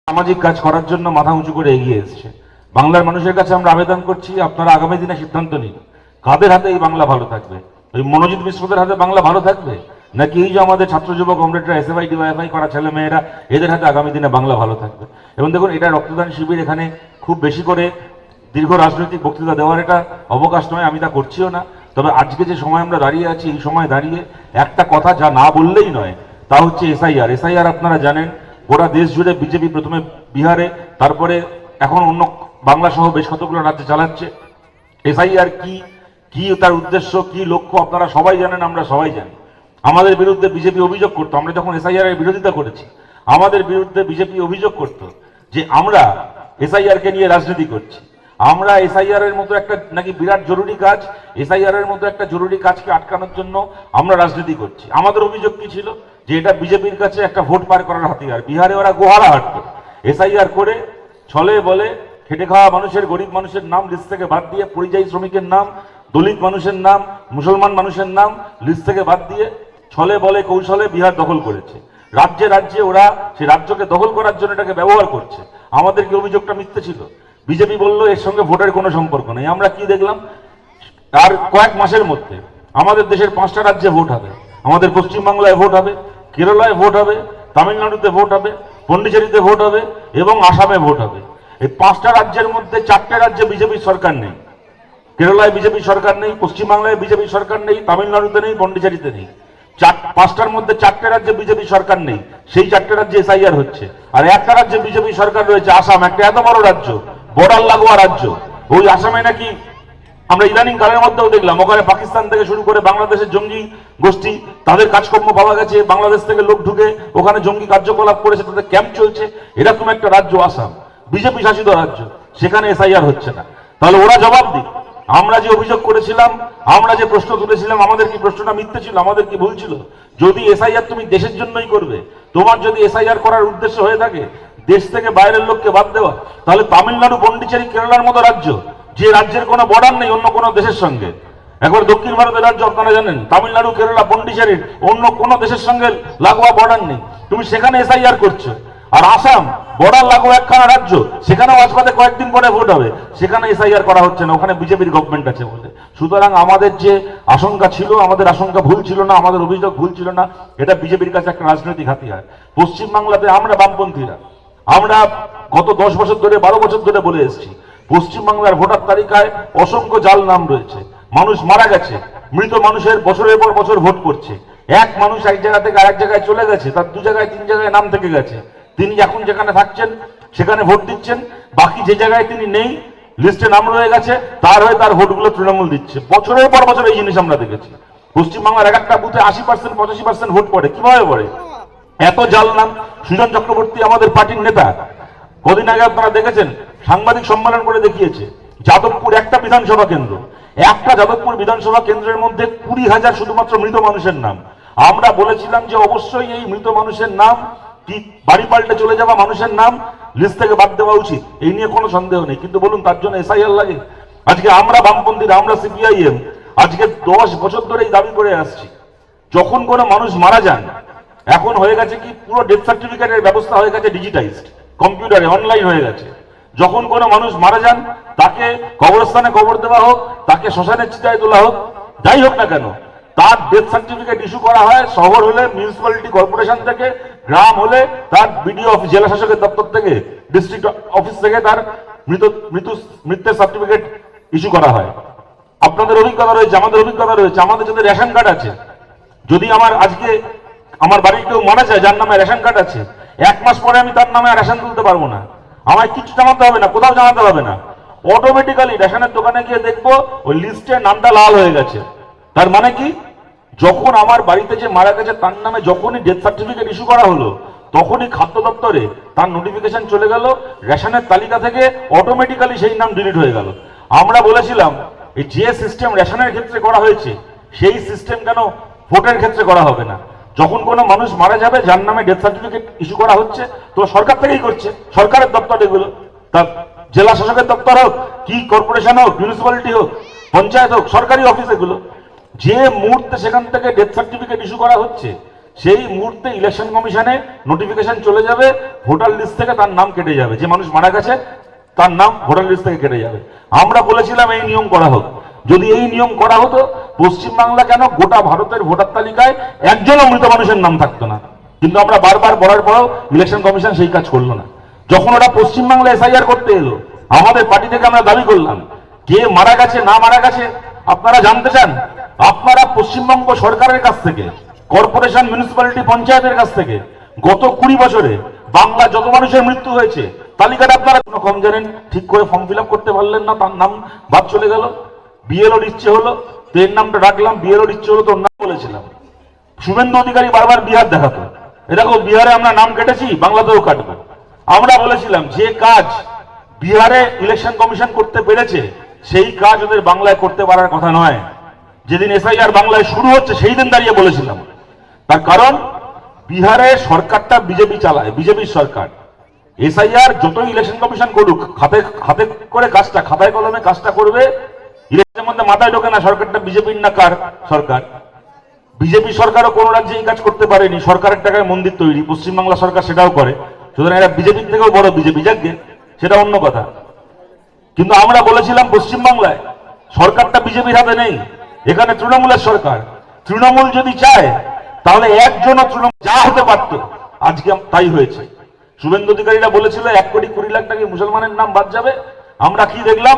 সামাজিক কাজ করার জন্য মাথা উঁচু করে এগিয়ে এসছে। বাংলার মানুষের কাছে আমরা আবেদন করছি, আপনারা আগামী দিনে সিদ্ধান্ত নিন কাদের হাতে এই বাংলা ভালো থাকবে। ওই মনোজিৎ মিশ্রদের হাতে বাংলা ভালো থাকবে, নাকি এই যে আমাদের ছাত্র যুবক কমরেডরা এসএফআই ডিওয়াইএফআই করা ছেলে মেয়েরা এদের হাতে আগামী দিনে বাংলা ভালো থাকবে। এবং দেখুন, এটা রক্তদান শিবির, এখানে খুব বেশি করে দীর্ঘ রাজনৈতিক বক্তৃতা দেওয়ার এটা অবকাশ নয়, আমি তা করছিও না। তবে আজকে যে সময় আমরা দাঁড়িয়ে আছি, এই সময় দাঁড়িয়ে একটা কথা যা না বললেই নয়, তা হচ্ছে এসআইআর। এসআইআর আপনারা জানেন, গোটা দেশ জুড়ে বিজেপি প্রথমে বিহারে, তারপরে এখন অন্য বাংলা সহ বেশ কতগুলো রাজ্যে চালাচ্ছে। এসআইআর কি, কি তার উদ্দেশ্য, কি লক্ষ্য আপনারা সবাই জানেন, আমরা সবাই জানি। আমাদের বিরুদ্ধে বিজেপি অভিযোগ করতো, আমরা যখন এসআইআর এর বিরোধিতা করেছি, আমাদের বিরুদ্ধে বিজেপি অভিযোগ করতো যে আমরা এসআইআর কে নিয়ে রাজনীতি করছি। আমরা এসআইআর এর মতো একটা নাকি বিরাট জরুরি কাজ, এসআইআর এর মতো একটা জরুরি কাজকে আটকানোর জন্য আমরা রাজনীতি করছি। আমাদের অভিযোগ কি ছিল, যে এটা বিজেপির কাছে একটা ভোট পার করার হাতিয়ার। বিহারে ওরা গোহারা হাঁটতো, এসআইআর করে ছলে বলে খেটে খাওয়া মানুষের, গরিব মানুষের নাম লিস্ট থেকে বাদ দিয়ে, পরিযায়ী শ্রমিকের নাম, দলিত মানুষের নাম, মুসলমান মানুষের নাম লিস্ট থেকে বাদ দিয়ে ছলে বলে কৌশলে বিহার দখল করেছে। রাজ্যে রাজ্যে ওরা সেই রাজ্যকে দখল করার জন্য এটাকে ব্যবহার করছে। আমাদের কি অভিযোগটা মিথ্যে ছিল? বিজেপি বললো এর সঙ্গে ভোটের কোনো সম্পর্ক নেই। আমরা কি দেখলাম, আর কয়েক মাসের মধ্যে আমাদের দেশের 5টা রাজ্যে ভোট হবে। আমাদের পশ্চিমবাংলায় ভোট হবে, কেরালায় ভোট হবে, তামিলনাড়ুতে ভোট হবে, পন্ডিচেরিতে ভোট হবে এবং আসামে ভোট হবে। এই 5টা রাজ্যের মধ্যে 4টে রাজ্যে বিজেপির সরকার নেই। কেরালায় বিজেপি সরকার নেই, পশ্চিমবাংলায় বিজেপি সরকার নেই, তামিলনাড়ুতে নেই, পন্ডিচেরিতে নেই। 5টার মধ্যে 4টে রাজ্যে বিজেপি সরকার নেই, সেই 4টে রাজ্যে এসআইআর হচ্ছে। আর একটা রাজ্যে বিজেপি সরকার রয়েছে, আসাম, একটা এত বড় রাজ্য, বর্ডার লাগোয়া রাজ্য। ওই আসামে নাকি আমরা ইদানিং কালের মধ্যেও দেখলাম, ওখানে পাকিস্তান থেকে শুরু করে বাংলাদেশের জঙ্গি গোষ্ঠী, তাদের কাজকর্ম পাওয়া গেছে, বাংলাদেশ থেকে লোক ঢুকে ওখানে জঙ্গি কার্যকলাপ করেছে, তাদের ক্যাম্প চলছে। এরকম একটা রাজ্য আসাম, বিজেপি শাসিত রাজ্য, সেখানে এসআইআর হচ্ছে না। তাহলে ওরা জবাব দিক। আমরা যে অভিযোগ করেছিলাম, আমরা যে প্রশ্ন তুলেছিলাম, আমাদের কি প্রশ্নটা মিথ্যে ছিল? আমাদের কি ভুল ছিল? যদি এসআইআর তুমি দেশের জন্যই করবে, তোমার যদি এসআইআর করার উদ্দেশ্য হয়ে থাকে দেশ থেকে বাইরের লোককে বাদ দেওয়া, তাহলে তামিলনাড়ু, পন্ডিচেরি, কেরালার মতো রাজ্য, যে রাজ্যের কোনো বর্ডার নেই অন্য কোনো দেশের সঙ্গে, একবার দক্ষিণ ভারতের রাজ্য আপনারা জানেন, তামিলনাড়ু, কেরালা, পন্ডিচেরির অন্য কোনো দেশের সঙ্গে লাগোয়া বর্ডার নেই, তুমি সেখানে এসআইআর করছো। আর আসাম বর্ডার লাগোয়া একখানা রাজ্য, সেখানেও আজ বাদে কয়েকদিন পরে ভোট হবে, সেখানে এসআইআর করা হচ্ছে না, ওখানে বিজেপির গভর্নমেন্ট আছে বলে। সুতরাং আমাদের যে আশঙ্কা ছিল, আমাদের আশঙ্কা ভুল ছিল না, আমাদের অভিযোগ ভুল ছিল না। এটা বিজেপির কাছে একটা রাজনৈতিক হাতিয়ার। পশ্চিমবাংলাতে আমরা বামপন্থীরা, আমরা গত 10 বছর ধরে, 12 বছর ধরে বলে এসেছি, পশ্চিমবাংলার ভোটার তালিকায় অসংখ্য জাল নাম রয়েছে। মানুষ মারা গেছে, মৃত মানুষের বছরের পর বছর ভোট করছে। এক মানুষ এক জায়গা থেকে আরেক জায়গায় চলে গেছে, তার 2 জায়গায় 3 জায়গায় নাম থেকে গেছে, তিনি এখন যেখানে থাকছেন সেখানে ভোট দিচ্ছেন। বাকি যে জায়গায় তিনি নেই, লিস্টে নাম রয়ে গেছে, তার হয়ে তার ভোটগুলো তৃণমূল দিচ্ছে। বছরের পর বছর এই জিনিস আমরা দেখেছি। পশ্চিমবাংলার এক একটা বুথে 80%, 85% ভোট পড়ে। কিভাবে পড়ে? এত জাল নাম। সুজন চক্রবর্তী আমাদের পার্টির নেতা, কদিন আগে আপনারা দেখেছেন সাংবাদিক সম্মেলন করে দেখিয়েছে, যাদবপুর একটা বিধানসভা কেন্দ্র, একটা যাদবপুর বিধানসভা কেন্দ্রের মধ্যে 20,000 শুধুমাত্র মৃত মানুষের নাম। আমরা বলেছিলাম যে অবশ্যই এই মৃত মানুষের নাম, কি বাড়ি পাল্টে চলে যাওয়া মানুষের নাম লিস্ট থেকে বাদ দেওয়া উচিত, এই নিয়ে কোনো সন্দেহ নেই। কিন্তু বলুন, তার জন্য এসআইআর লাগে? আজকে আমরা বামপন্থীরা, আমরা সিপিআইএম আজকে 10 বছর ধরে এই দাবি করে আসছি, যখন কোনো মানুষ মারা যান, এখন হয়ে গেছে কি, পুরো ডেথ সার্টিফিকেটের ব্যবস্থা হয়ে গেছে ডিজিটাইজড, কম্পিউটারে অনলাইন হয়ে গেছে। যখন কোনো মানুষ মারা যান, তাকে কবরস্থানে কবর দেওয়া হোক, তাকে শ্মশানের চিতায় তোলা হোক, যাই হোক না কেন, তার ডেথ সার্টিফিকেট ইস্যু করা হয়। শহর হলে মিউনিসিপ্যালিটি কর্পোরেশন থেকে, গ্রাম হলে তার বিডিও অফিস, জেলা শাসকের দপ্তর থেকে, ডিস্ট্রিক্ট অফিস থেকে তার মৃত্যুর সার্টিফিকেট ইস্যু করা হয়। আপনাদের অভিজ্ঞতা রয়েছে, আমাদের অভিজ্ঞতা রয়েছে। আমাদের যদি রেশন কার্ড আছে, যদি আজকে আমার বাড়ির কেউ মারা যায় যার নামে রেশন কার্ড আছে, 1 মাস পরে আমি তার নামে রেশন তুলতে পারবো না। আমায় কিছু জানাতে হবে না, কোথাও জানাতে হবে না, অটোমেটিক্যালি রেশনের দোকানে গিয়ে দেখবো ওই লিস্টে নামটা লাল হয়ে গেছে। তার মানে কি, যখন আমার বাড়িতে যে মারা গেছে তার নামে যখনই ডেথ সার্টিফিকেট ইস্যু করা হলো, তখনই খাদ্য দপ্তরে তার নোটিফিকেশন চলে গেল, রেশনের তালিকা থেকে অটোমেটিক্যালি সেই নাম ডিলিট হয়ে গেল। আমরা বলেছিলাম, এই যে সিস্টেম রেশনের ক্ষেত্রে করা হয়েছে, সেই সিস্টেম কেন ভোটের ক্ষেত্রে করা হবে না? যখন কোনো মানুষ মারা যাবে, যার নামে ডেথ সার্টিফিকেট ইস্যু করা হচ্ছে, তো সরকার থেকেই করছে, সরকারের দপ্তর এগুলো, তা জেলা শাসকের দপ্তর হোক, কি কর্পোরেশন হোক, মিউনিসিপ্যালিটি হোক, পঞ্চায়েত হোক, সরকারি অফিস এগুলো। যে মুহূর্তে সেখান থেকে ডেথ সার্টিফিকেট ইস্যু করা হচ্ছে, সেই মুহূর্তে ইলেকশন কমিশনে নোটিফিকেশন চলে যাবে, ভোটার লিস্ট থেকে তার নাম কেটে যাবে। যে মানুষ মারা গেছে তার নাম ভোটার লিস্ট থেকে কেটে যাবে। আমরা বলেছিলাম এই নিয়ম করা হোক। যদি এই নিয়ম করা হতো, পশ্চিমবাংলা কেন গোটা ভারতের ভোটার তালিকায় একজনও মৃত মানুষের নাম থাকতো না। কিন্তু আমরা বারবার বলার পরেও ইলেকশন কমিশন সেই কাজ করলো না। যখন ওরা পশ্চিমবাংলা এসআইআর করতে এলো, আমাদের পার্টি থেকে আমরা দাবি করলাম, কে মারা গেছে না মারা গেছে আপনারা জানতে চান, আপনারা পশ্চিমবঙ্গ সরকারের কাছ থেকে, কর্পোরেশন, মিউনিসিপ্যালিটি, পঞ্চায়েতের কাছ থেকে গত 20 বছরে বাংলা যত মানুষের মৃত্যু হয়েছে তালিকাটা আপনারা কোনো কম জানেন। ঠিক করে ফর্ম ফিল করতে পারলেন না, তার নাম বাদ চলে গেল। বিএলওর ইচ্ছে হলো, তের নামটা রাখলাম, বিএলওর ইচ্ছে হলো তোর নাম বলেছিলাম। শুভেন্দু অধিকারী বারবার বিহার দেখাতো, এরকম বিহারে আমরা নাম কেটেছি, বাংলাতেও কাটবো। আমরা বলেছিলাম যে কাজ বিহারে ইলেকশন কমিশন করতে পেরেছে সেই কাজ ওদের বাংলায় করতে পারার কথা নয়। যেদিন এসআইআর বাংলায় শুরু হচ্ছে সেই দিন দাঁড়িয়ে বলেছিলাম। তার কারণ বিহারে সরকারটা বিজেপি চালায়, বিজেপির সরকার। এসআইআর যতই ইলেকশন কমিশন করুক, হাতে হাতে করে কাজটা, খাতায় কলমে কাজটা করবে। ইলেকশনের মধ্যে মাথায় ঢোকে না সরকারটা বিজেপির না কার সরকার। বিজেপি সরকারও কোন রাজ্যে এই কাজ করতে পারেনি। সরকারের টাকায় মন্দির তৈরি, পশ্চিমবাংলা সরকার সেটাও করে। সুতরাং এরা বিজেপির থেকেও বড় বিজেপি, যাকে সেটা অন্য কথা। কিন্তু আমরা বলেছিলাম পশ্চিমবাংলায় সরকারটা বিজেপির হাতে নেই, এখানে তৃণমূলের সরকার। তৃণমূল যদি চায় তাহলে একজনও তৃণমূল যা হতে পারত, আজকে তাই হয়েছে। শুভেন্দু অধিকারীরা বলেছিল 1,20,00,000 টাকা মুসলমানের নাম বাদ যাবে। আমরা কি দেখলাম,